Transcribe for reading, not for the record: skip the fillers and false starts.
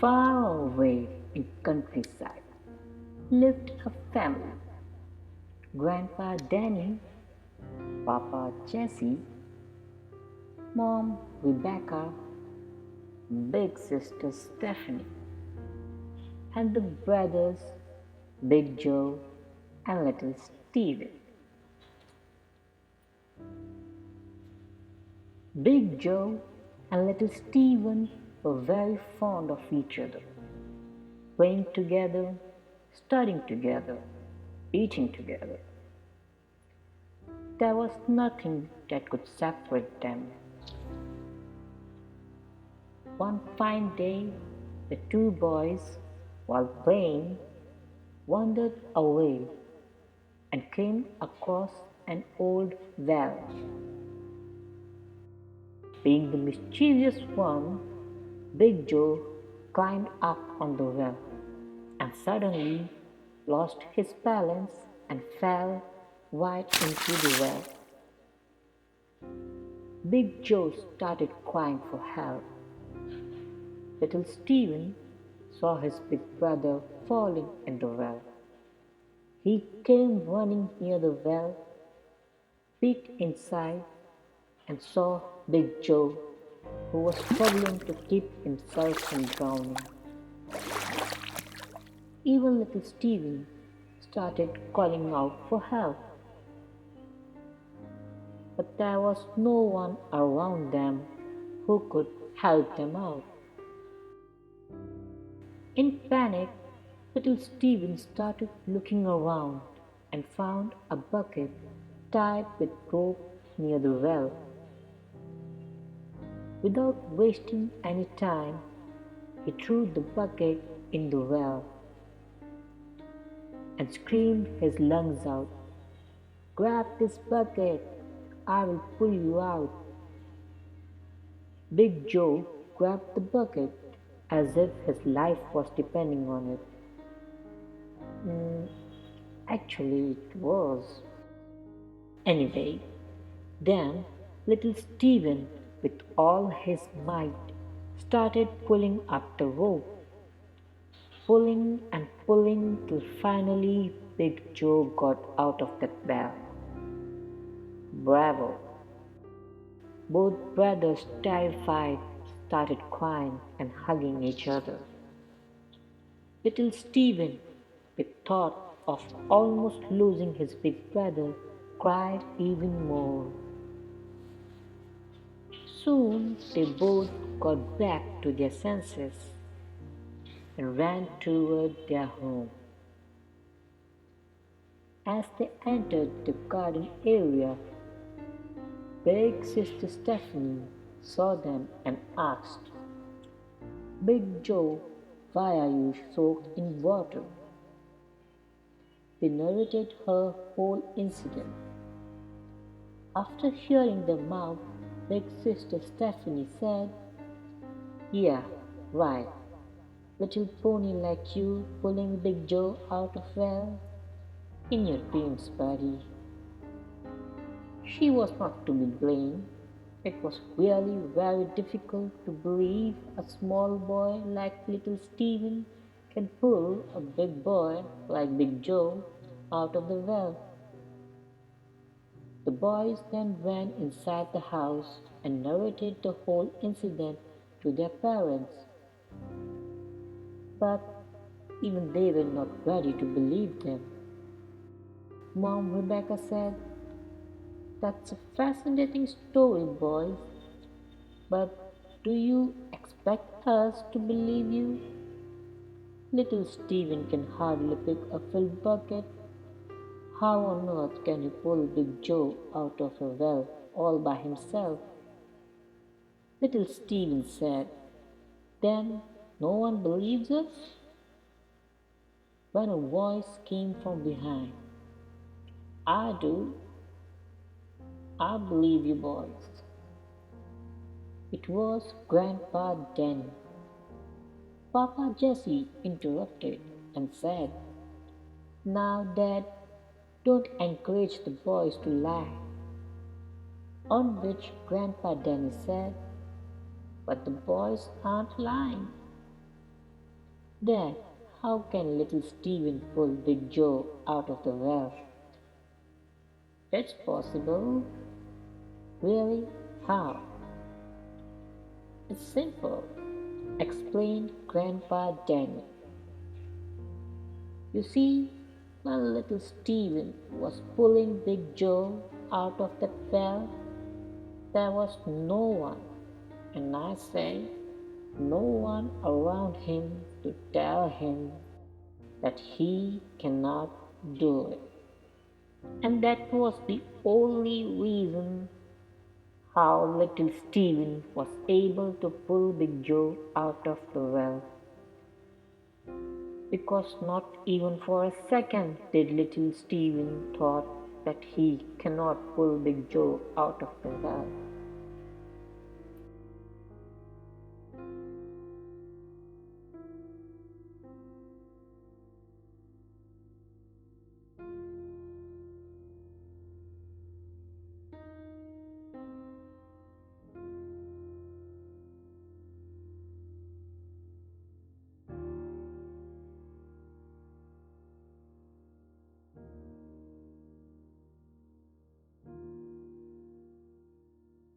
Far away in countryside lived a family. Grandpa Danny, Papa Jesse, Mom Rebecca, big sister Stephanie, and the brothers Big Joe and little Steven. Big Joe and little Steven were very fond of each other, playing together, studying together, eating together. There was nothing that could separate them. One fine day, the two boys, while playing, wandered away and came across an old well. Being the mischievous one, Big Joe climbed up on the well and suddenly lost his balance and fell right into the well. Big Joe started crying for help. Little Stephen saw his big brother falling in the well. He came running near the well, peeked inside, and saw Big Joe, who was struggling to keep himself from drowning. Even little Stephen started calling out for help, but there was no one around them who could help them out. In panic, little Stephen started looking around and found a bucket tied with rope near the well. Without wasting any time, he threw the bucket in the well and screamed his lungs out, "Grab this bucket! I will pull you out!" Big Joe grabbed the bucket as if his life was depending on it. Mm, Actually, it was. Anyway, then little Stephen, with all his might, started pulling up the rope, pulling and pulling till finally Big Joe got out of that well. Bravo! Both brothers, terrified, started crying and hugging each other. Little Stephen, with thought of almost losing his big brother, cried even more. Soon they both got back to their senses and ran toward their home. As they entered the garden area, big sister Stephanie saw them and asked, "Big Joe, why are you soaked in water?" They narrated her whole incident. After hearing them out, big sister Stephanie said, "Yeah, right. Little pony like you pulling Big Joe out of well? In your dreams, buddy." She was not to be blamed. It was really very difficult to believe a small boy like little Stephen can pull a big boy like Big Joe out of the well. The boys then ran inside the house and narrated the whole incident to their parents. But even they were not ready to believe them. Mom Rebecca said, "That's a fascinating story, boys, but do you expect us to believe you? Little Stephen can hardly pick a filled bucket. How on earth can he pull Big Joe out of a well all by himself?" Little Stephen said, "Then no one believes us?" When a voice came from behind, "I do. I believe you boys." It was Grandpa Danny. Papa Jesse interrupted and said, "Now, Dad, don't encourage the boys to lie." On which Grandpa Danny said, "But the boys aren't lying." Dad, how can little Stephen pull Big Joe out of the well? It's possible. Really? How? It's simple, explained Grandpa Danny. You see, when little Stephen was pulling Big Joe out of that well, there was no one, and I say no one around him to tell him that he cannot do it. And that was the only reason how little Stephen was able to pull Big Joe out of the well. Because not even for a second did little Stephen thought that he cannot pull Big Joe out of the well.